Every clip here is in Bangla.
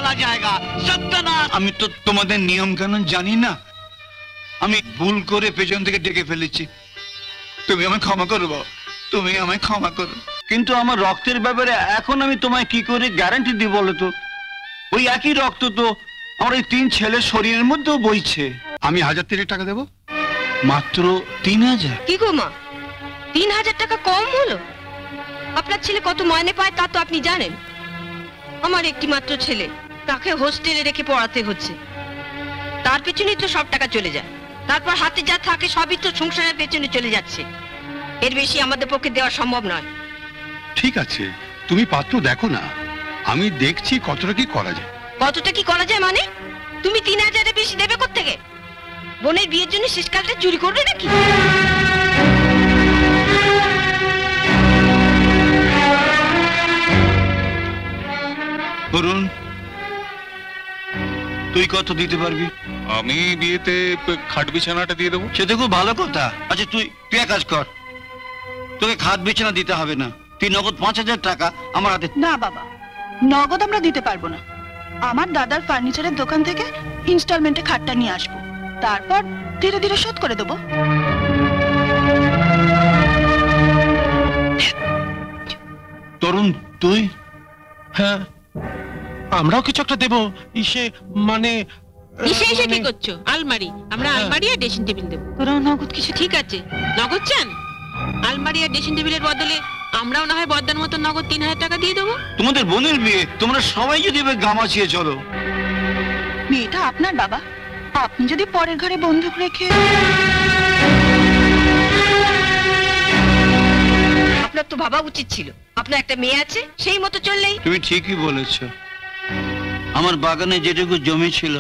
चला जाएगा। सत्यानाश। আমি তো তোমাদের নিয়ম কানুন জানি না, আমি ভুল করে পেছন থেকে ডেকে ফেলেছি, তুমি আমায় ক্ষমা করো বাবা, তুমি আমায় ক্ষমা করো। কিন্তু আমার রক্তের ব্যাপারে এখন আমি তোমায় কি করে গ্যারান্টি দিই বলো তো? ওই একই রক্ত তো আমার এই 3 ছেলের শরীরের মধ্যেও বইছে। আমি 1000 টাকা দেবো। মাত্র 3000? কি গো মা, 3000 টাকা কম হলো? আপনার ছেলে কত মাইনে পায় তা তো আপনি জানেন। আমার একটি মাত্র ছেলে, তাকে হোস্টেলে রেখে পড়াতে হচ্ছে, তার পেছনেই তো সব টাকা চলে যায়। তারপর হাতে যা থাকে সবই তো সংসারের পেছনে চলে যাচ্ছে। এর বেশি আমাদের পক্ষে দেওয়া সম্ভব নয়। ঠিক আছে, তুমি পাত্র দেখো না, আমি দেখছি কতটা কি করা যায়। কতটা কি করা যায় মানে? তুমি 3000-এর বেশি দেবে কোত্থেকে? বোনের বিয়ের জন্য শেষকালটা চুরি করবে নাকি? অরুণ, তুই কত দিতে পারবি? আমি বিয়েতে খাট বিছানাটা দিয়ে দেবো। সেটা খুব ভালো কথা। আচ্ছা তুই এক কাজ কর, তোকে খাট বিছানা দিতে হবে না, তুই নগদ 5000 টাকা আমার হাতে। না বাবা, নগদ আমরা দিতে পারবো না। আমার দাদার ফার্নিচারের দোকান থেকে ইনস্টলমেন্টে খাটটা নিয়ে আসবো, তারপর ধীরে ধীরে শোধ করে দেবো। তরুণ তুই? হ্যাঁ, আমরাও কিছু একটা দেবো। ইসে মানে ইসে ইসে কি করছো? আলমারি, আমরা আলমারি আর ড্রেসিং টেবিল দেবো। তোরাও নগদ কিছু? ঠিক আছে, নগদ চান? আলমারি আর ড্রেসিং টেবিলের বদলে আমরাও না হয় বদ্দার মতো নগদ 3000 টাকা দিয়ে দেবো। তোমাদের বোনের বিয়ে, তোমরা সবাই যদি এবার গামাচিয়ে চলো। মেয়েটা আপনার বাবা, আপনি যদি পরের ঘরে বন্দুক রেখে। আপনার তো ভাবা উচিত ছিল, আপনার একটা মেয়ে আছে, সেই মতো চললেই। তুমি ঠিকই বলেছ, আমার বাগানে যেটুকু জমি ছিল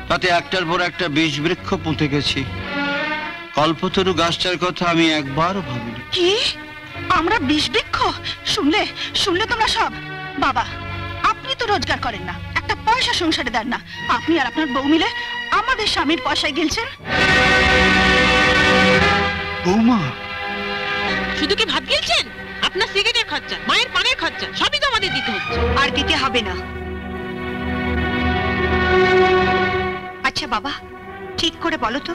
তাতে একটার পর একটা বীজ বৃক্ষ পুঁতে গেছি। কল্পতরু গাছটার কথা আমি একবারও ভাবিনি। কি আমরা বিষ বৃক্ষ? শুনলে শুনলে তোমরা সব? বাবা, আপনি তো রোজগার করেন না, একটা পয়সা সংসারে দেন না, আপনি আর আপনার বউ মিলে আমাদের স্বামীর পয়সায় গেলছেন। বৌমা, শুধু কি ভাত গিলছেন? আপনার সিগারেটের খরচা, মায়ের পানের খরচা সবই তো আমাদের দিতে হচ্ছে। আর দিতে হবে না। আচ্ছা বাবা, ঠিক করে বলো তো,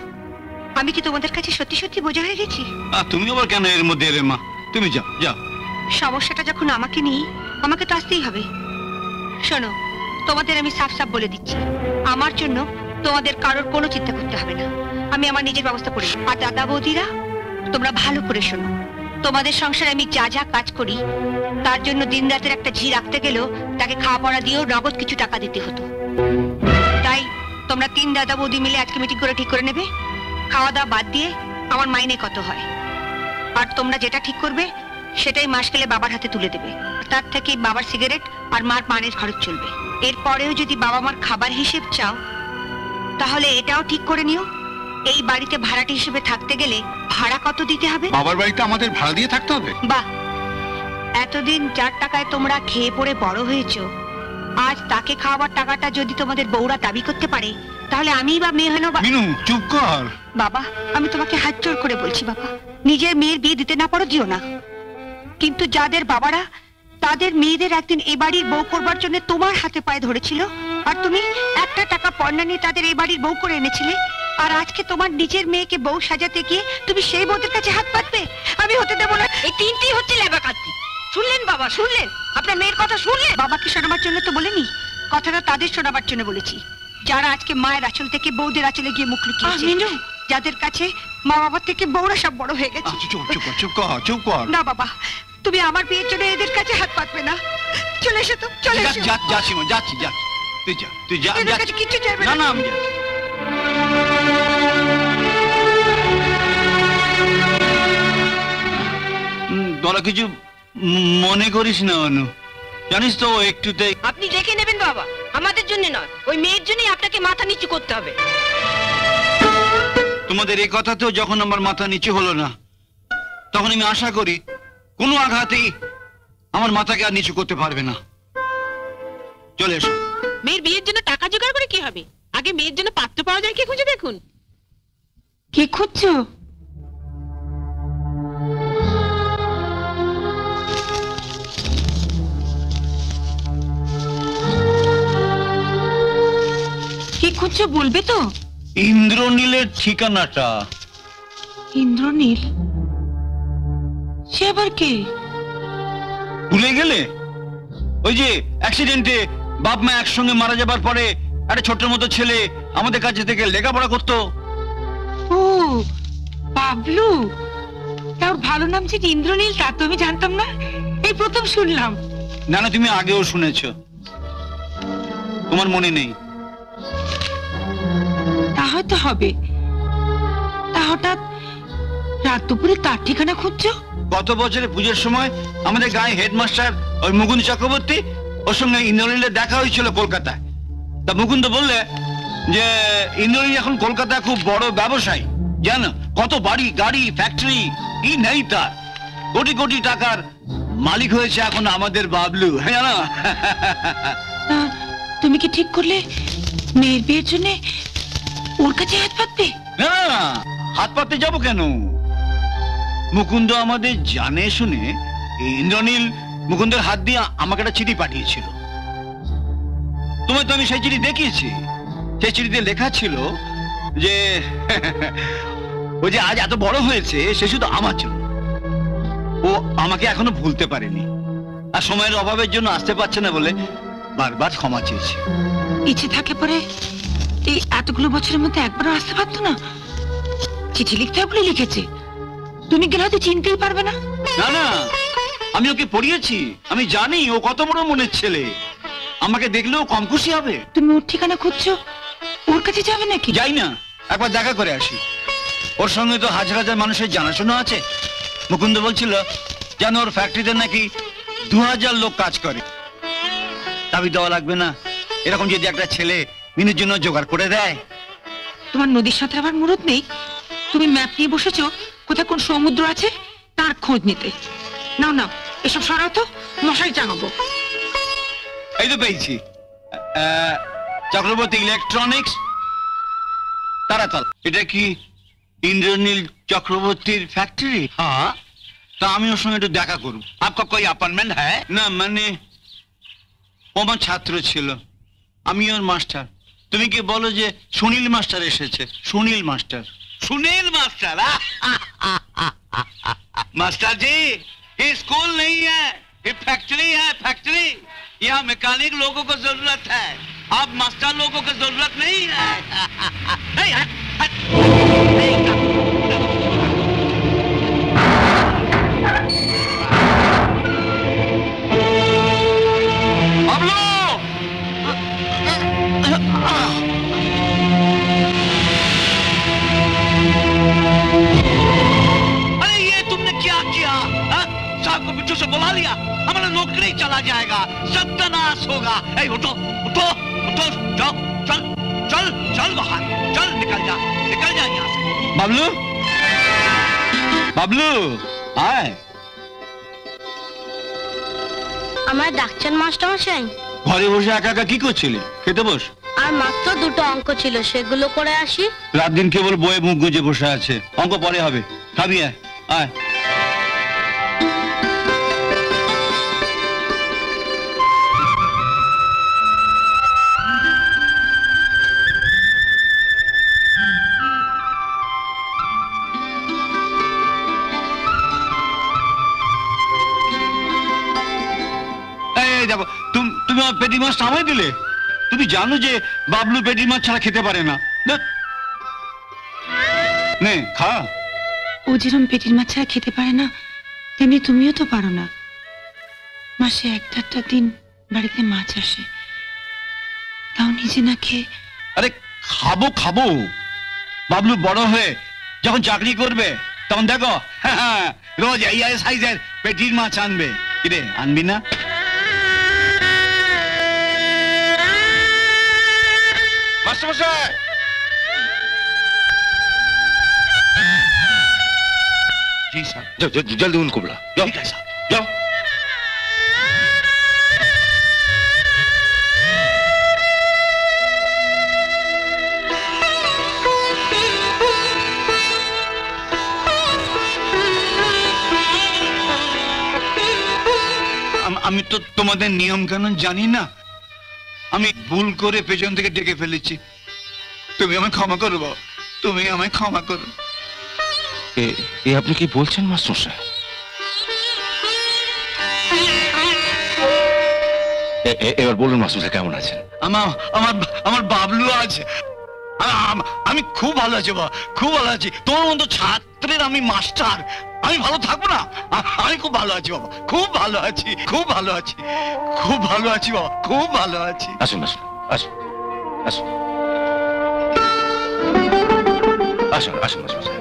আমি কি তোমাদের কাছে সত্যি সত্যি বোঝা হয়ে গেছি? তুমি আবার কেন এর মধ্যে এলে? মা তুমি যাও যাও। সমস্যাটা যখন আমাকে নিয়ে, আমাকে তো আসতেই হবে। শোনো, তোমাদের আমি সাফ সাফ বলে দিচ্ছি, আমার জন্য তোমাদের কারোর কোনো চিন্তা করতে হবে না, আমি আমার নিজের ব্যবস্থা করে। আর দাদা বৌদিরা, তোমরা ভালো করে শোনো, তোমাদের সংসারে আমি যা যা কাজ করি তার জন্য দিন রাতের একটা ঝি রাখতে গেলেও তাকে খাওয়া পড়া দিয়েও নগদ কিছু টাকা দিতে হতো। তাই তোমরা 3 দাদা বৌদি মিলে আজকে মিটিং করে ঠিক করে নেবে খাওয়া দাওয়া বাদ দিয়ে আমার মাইনে কত হয়, আর তোমরা যেটা ঠিক করবে সেটাই মাস গেলে বাবার হাতে তুলে দেবে। তার থেকে বাবার সিগারেট আর মার পানের খরচ চলবে। এরপরেও যদি বাবা মার খাবার হিসেব চাও তাহলে এটাও ঠিক করে নিও, এই বাড়িতে ভাড়াটি হিসেবে থাকতে গেলে ভাড়া কত দিতে হবে। বাবার বাড়িতে আমাদের ভাড়া দিয়ে থাকতে হবে? বাহ, এতদিন 4 টাকায় তোমরা খেয়ে পড়ে বড় হয়েছো, আজ তাকে খাওয়াবার টাকাটা যদি তোমাদের বউরা দাবি করতে পারে তাহলে আমি বা মেয়ে হলো। মিনু চুপ কর। বাবা, আমি তোমাকে হাত জোড় করে বলছি বাবা, নিজের মেয়ের বিয়ে দিতে না পারো দিও না, কিন্তু যাদের বাবারা তাদের মেয়েদের একদিন এ বাড়ির বউ করবার জন্য তোমার হাতে পায়ে ধরেছিল, আর তুমি একটা টাকা পয়সা নিয়ে তাদের এই বাড়ির বউ করে এনেছিলে, আর আজকে তোমার নিজের মেয়েকে বউ সাজাতে গিয়ে তুমি সেই বউদের কাছে হাত পাতবে? আমি হতে দেবো না। এই তিনটেই হচ্ছে লেবাকাত্তি। শুনলেন বাবা, শুনলেন? আপনার মেয়ের কথা শুনলেন? বাবাকে শোনাবার জন্য তো বলিনি, কথাটা তাদের শোনাবার জন্য বলেছি যারা আজকে মায়ের আঁচল থেকে বউদের আঁচলে গিয়ে মুখ লুকিয়েছে, যাদের কাছে মা বাবার থেকে বউরা সব বড় হয়ে গেছে। চুপ কর। না বাবা, তুমি আমার বিয়ের জন্য এদের কাছে হাত পাতবে না। চলে এসো তো, চলে এসো। যাচ্ছি মা, যাচ্ছি। তুই যা। এদের কাছে কিচ্ছু চাইবে না না। আমি যাচ্ছি। তোরা কিছু মনে করিস না অনু, জানিস তো একটুতে। আপনি দেখে নেবেন বাবা, আমাদের জন্য নয়, ওই মেয়ের জন্যই আপনাকে মাথা নিচু করতে হবে। তোমাদের এই কথাতেও যখন আমার মাথা নিচু হলো না, তখন আমি আশা করি কোনো আঘাতেই আমার মাথাকে আর নিচু করতে পারবে না। চলে এসো। মেয়ের বিয়ের জন্য টাকা জোগাড় করে কি হবে? আগে মেয়ের জন্য পাত্র পাওয়া যায় কি খুঁজে দেখুন। কি খুঁজছো? খুঁজছো বলবে তো? ইন্দ্রনীলের ঠিকানাটা। ইন্দ্রনীল? সে আবার কে? ভুলে গেলে? ওই যে অ্যাক্সিডেন্টে বাপ মা একসঙ্গে মারা যাবার পরে একটা ছোট্ট মতো ছেলে আমাদের কাছে থেকে লেখাপড়া করতো। ও বাবলু। তার ভালো নাম যে ইন্দ্রনীল তা তো আমি জানতাম না, এই প্রথম শুনলাম। না না, তুমি আগেও শুনেছ, তোমার মনে নেই। তা হয়তো হবে। তা হঠাৎ রাত দুপুরে তার ঠিকানা খুঁজছো? গত বছরে পুজোর সময় আমাদের গায়ে হেডমাস্টার ওই মুকুন্দ চক্রবর্তী, ওর সঙ্গে ইন্দ্রনীলের দেখা হয়েছিল কলকাতায়। তা মুকুন্দ বললে যে ইন্দ্রনীল এখন কলকাতায় খুব বড় ব্যবসায়ী, জানো, কত বাড়ি গাড়ি ফ্যাক্টরি কি নেই তার, কোটি কোটি টাকার মালিক হয়েছে এখন আমাদের বাবলু, হ্যাঁ জানো। তা তুমি কি ঠিক করলে মেয়ের বিয়ের জন্য ওর কাছে হাত পাতবে? না, হাত পাততে যাবো কেন? মুকুন্দ আমাদের জানে শুনে ইন্দ্রনীল মুকুন্দের হাত দিয়ে আমাকে একটা চিঠি পাঠিয়েছিল। তোমায় তো আমি সেই চিঠি দেখিয়েছি। সেই চিঠিতে লেখা ছিল যে ও যে আজ এত বড় হয়েছে সে শুধু আমার জন্য। ও আমাকে এখনো ভুলতে পারেনি, আর সময়ের অভাবের জন্য আসতে পারছে না বলে বারবার ক্ষমা চেয়েছে। ইচ্ছে থাকে পরে এই এতগুলো বছরের মধ্যে একবারও আসতে পারতো না? চিঠি লিখতে হবে বলে লিখেছে, তুমি গেলে হয়তো চিনতেই পারবে না। না না, আমি ওকে পড়িয়েছি, আমি জানি ও কত বড় মনের ছেলে, আমাকে দেখলেও কম খুশি হবে। তুমি ওর ঠিকানা খুঁজছো, ওর কাছে যাবে নাকি? যাই না, একবার দেখা করে আসি। ওর সঙ্গে তো হাজার হাজার মানুষের জানাশোনা আছে। মুকুন্দ বলছিল যেন ওর ফ্যাক্টরিতে নাকি 2000 লোক কাজ করে। দাবি দেওয়া লাগবে না, এরকম যদি একটা ছেলে মিনুর জন্য জোগাড় করে দেয়। তোমার নদীর সাথে আবার মুরত নেই? তুমি ম্যাপ নিয়ে বসেছো কোথায় কোন সমুদ্র আছে তার খোঁজ নিতে। নাও নাও, এসব সরাও তো, মশাই জাগাবো। এই তো পেয়েছি, চক্রবর্তী ইলেকট্রনিক্স, তারাতল। এটা কি ইন্দ্রনীল চক্রবর্তীর ফ্যাক্টরি? হ্যাঁ। তা আমি ওর সঙ্গে একটু দেখা করব। আপনার কোই অ্যাপয়েন্টমেন্ট হ্যাঁ? না মানে ও আমার ছাত্র ছিল, আমি ওর মাস্টার। তুমি কি বলো যে সুনীল মাস্টার এসেছে? Sunil master, Sunil master. Master ji, ये स्कूल नहीं है, ये फैक्ट्री है, फैक्ट्री। यहाँ मैकेनिक लोगों को जरूरत है, अब मास्टर लोगों को जरूरत नहीं है। नहीं, हट, हट, नहीं, को बिट्टू से बुला लिया, हमारा नौकरी चला जाएगा, सत्यानाश होगा। ए, उठो उठो उठो, जाओ, चल चल चल बाहर, चल निकल जा यहाँ से। बाबलू, बाबलू आए। আমার ডাকছেন মাস্টার মশাই? ঘরে বসে একা একা কি করছিলে? খেতে বস। আর মাত্র 2টো অঙ্ক ছিল, সেগুলো করে আসি। রাত দিন কেবল বইয়ে মুখ গুজে বসে আছে, অঙ্ক পরে হবে, খাবি আয় আয়। তুমি আমার পেটি মাছ নামাই দিলে। তুমি জানো যে বাবলু পেটি মাছ ছাড়া খেতে পারে না। নে খা। ও যেরকম পেটির মাছ ছাড়া খেতে পারে না, তেমনি তুমিও তো পারো না। মাসে 1-1.5টা দিন বাড়িতে মাছ আসে, তাও নিজে না খেয়ে। আরে খাবো খাবো, বাবলু বড় হয়ে যখন চাকরি করবে তখন দেখো রোজ এই সাইজের পেটির মাছ আনবে। কিরে আনবি না? মাস্টারমশাই, जी साहब। जल्दी उनको बुला। जाओ ठीक है साहब, जाओ। আমি তো তোমাদের নিয়ম কানুন জানি না, আমি ভুল করে পেছন থেকে ডেকে ফেলেছি, তুমি আমায় ক্ষমা করো বাবা, তুমি আমায় ক্ষমা করো। এ আপনি কি বলছেন মাস্টারমশাই? এবার বলুন মাস্টারমশাই কেমন আছেন? আমার আমার আমার বাবলু আছে, আমি খুব ভালো আছি বাবা, খুব ভালো আছি। তোমার মতো ছাত্রের আমি মাস্টার, আমি ভালো থাকবো না? আমি খুব ভালো আছি বাবা, খুব ভালো আছি, খুব ভালো আছি, খুব ভালো আছি বাবা, খুব ভালো আছি। আসুন আসুন আসুন আসুন আসুন আসুন মাস্টারমশাই।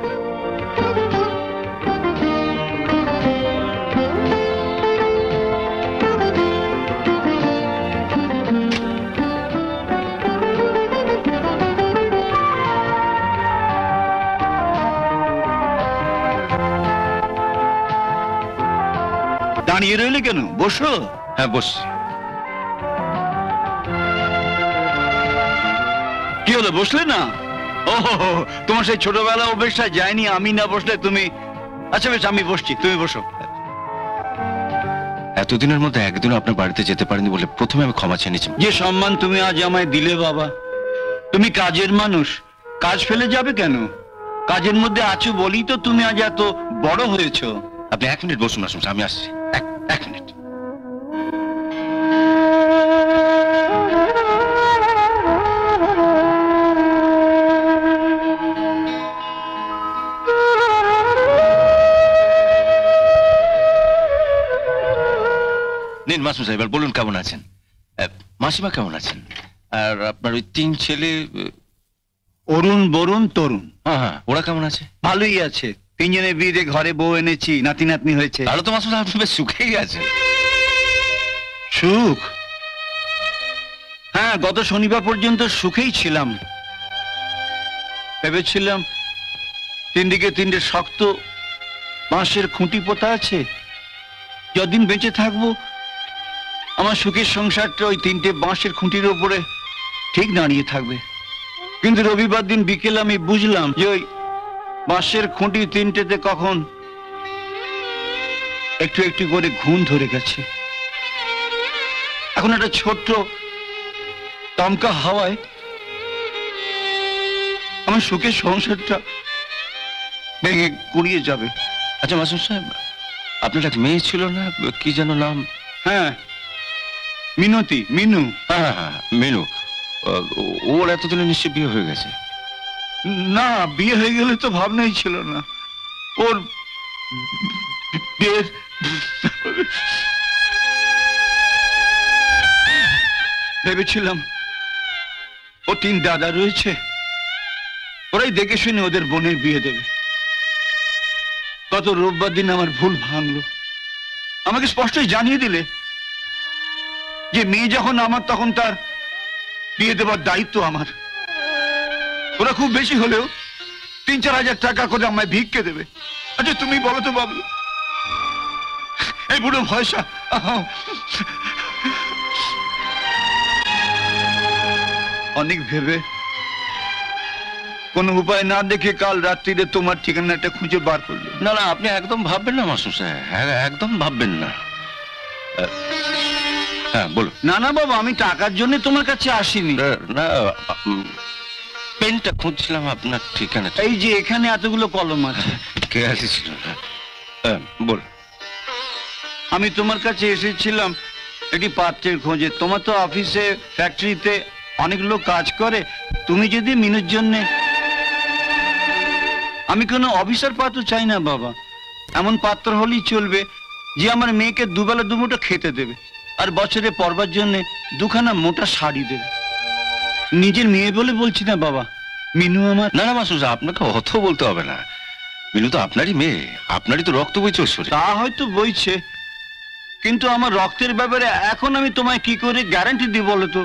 দাঁড়িয়ে রইলে কেন? বসো। হ্যাঁ বসছি। কি হলো, বসলে না? ও তোমার সেই ছোটবেলা অভ্যেসটা যায়নি, আমি না বসলে তুমি। আচ্ছা বেশ, আমি বসছি, তুমি বসো। এতদিনের মধ্যে একদিনও আপনার বাড়িতে যেতে পারিনি বলে প্রথমে আমি ক্ষমা চেয়ে নিচ্ছি। যে সম্মান তুমি আজ আমায় দিলে বাবা, তুমি কাজের মানুষ, কাজ ফেলে যাবে কেন? কাজের মধ্যে আছো বলেই তো তুমি আজ এত বড় হয়েছো। আপনি 1 মিনিট বসুন মাস্টারমশাই, আমি আসছি। এক মিনিট। নিন মাস্টারমশাই, এবার বলুন কেমন আছেন? মাসিমা কেমন আছেন? আর আপনার ওই 3 ছেলে? অরুণ, বরুণ, তরুণ। হ্যাঁ, ওরা কেমন আছে? ভালোই আছে, 3 জনের বিয়ে দিয়ে ঘরে বউ এনেছি, নাতি নাতনি হয়েছে। তাহলে তো মাস্টারমশাই আপনি বেশ সুখেই আছেন। সুখ? হ্যাঁ, গত শনিবার পর্যন্ত সুখেই ছিলাম। ভেবেছিলাম 3 দিকে 3টে শক্ত বাঁশের খুঁটি পোতা আছে, যতদিন বেঁচে থাকবো আমার সুখের সংসারটা ওই 3টে বাঁশের খুঁটির উপরে ঠিক দাঁড়িয়ে থাকবে। কিন্তু রবিবার দিন বিকেলে আমি বুঝলাম যে ওই বাঁশের খুঁটি 3টেতে কখন একটু একটু করে ঘুণ ধরে গেছে। এখন একটা ছোট্ট দমকা হাওয়ায় আমার সুখের সংসারটা ভেঙে গুড়িয়ে যাবে। আচ্ছা মাস্টারমশাই, আপনার এক মেয়ে ছিল না, কি যেন নাম? হ্যাঁ, মিনতি, মিনু। হ্যাঁ হ্যাঁ, মিনু। ওর এতদিনে নিশ্চয়ই বিয়ে হয়ে গেছে। না, বিয়ে হয়ে গেলে তো ভাবনাই ছিল না। ওর বিয়ের ভেবেছিলাম ও 3 দাদা রয়েছে, ওরাই দেখে শুনে ওদের বোনের বিয়ে দেবে। গত রোববার দিন আমার ভুল ভাঙলো, আমাকে স্পষ্টই জানিয়ে দিলে যে মেয়ে যখন আমার তখন তার বিয়ে দেবার দায়িত্ব আমার। ওরা খুব বেশি হলেও 3-4 হাজার টাকা করে আমায় ভিক্ষে দেবে। আচ্ছা তুমি বলো তো বাবু, এই বুড়ো ভয়সা অনেক ভেবে কোনো উপায় না দেখে কাল রাত্রিরে তোমার ঠিকানাটা খুঁজে বার করলো। না না, আপনি একদম ভাববেন না মাস্টারমশাই, একদম ভাববেন না। হ্যাঁ বলুন। না না বাবা, আমি টাকার জন্য তোমার কাছে আসিনি। না, পেনটা খুঁজছিলাম আপনার ঠিকানা। এই যে এখানে এতগুলো কলম আছে। কে আসছিল? বল। আমি তোমার কাছে এসেছিলাম একটি পাত্রের খোঁজে। তোমার তো অফিসে, ফ্যাক্টরিতে অনেক লোক কাজ করে, তুমি যদি মিনুর জন্য। আমি কোনো অফিসার পাত্র চাই না বাবা, এমন পাত্র হলেই চলবে যে আমার মেয়েকে দুবেলা দুমুঠো খেতে দেবে আর বছরে পরবার জন্য 2খানা মোটা শাড়ি দেবে। নিজের মেয়ে বলে বলছি না বাবা, মিনু আমার। না না মাস্টারমশাই, আপনাকে অত বলতে হবে না। মিনু তো আপনারই মেয়ে, আপনারই তো রক্ত বইছে ওর শরীরে। তা হয়তো বইছে, কিন্তু আমার রক্তের ব্যাপারে এখন আমি তোমায় কি করে গ্যারান্টি দিই বলো তো?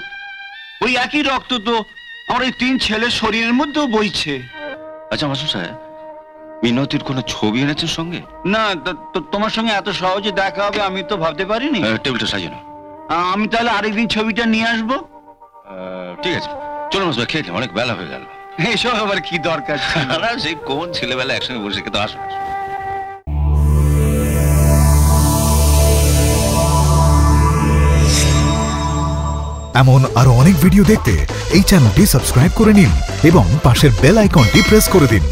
ওই একই রক্ত তো আমার এই 3 ছেলের শরীরের মধ্যেও বইছে। আচ্ছা মাস্টারমশাই, মিনতির কোনো ছবি এনেছেন সঙ্গে? না, তোমার সঙ্গে এত সহজে দেখা হবে আমি তো ভাবতে পারিনি। টেবিলটা সাজানো। আমি তাহলে আরেকদিন ছবিটা নিয়ে আসবো। ঠিক আছে, চলুন মাস্টার, খেয়ে নিন, অনেক বেলা হয়ে গেল। এসব আবার কি দরকার? সেই কোন ছেলেবেলা একসঙ্গে বসে খেতে। আসুন। এমন আরো অনেক ভিডিও দেখতে এই চ্যানেলটি সাবস্ক্রাইব করে নিন এবং পাশের বেল আইকনটি প্রেস করে দিন।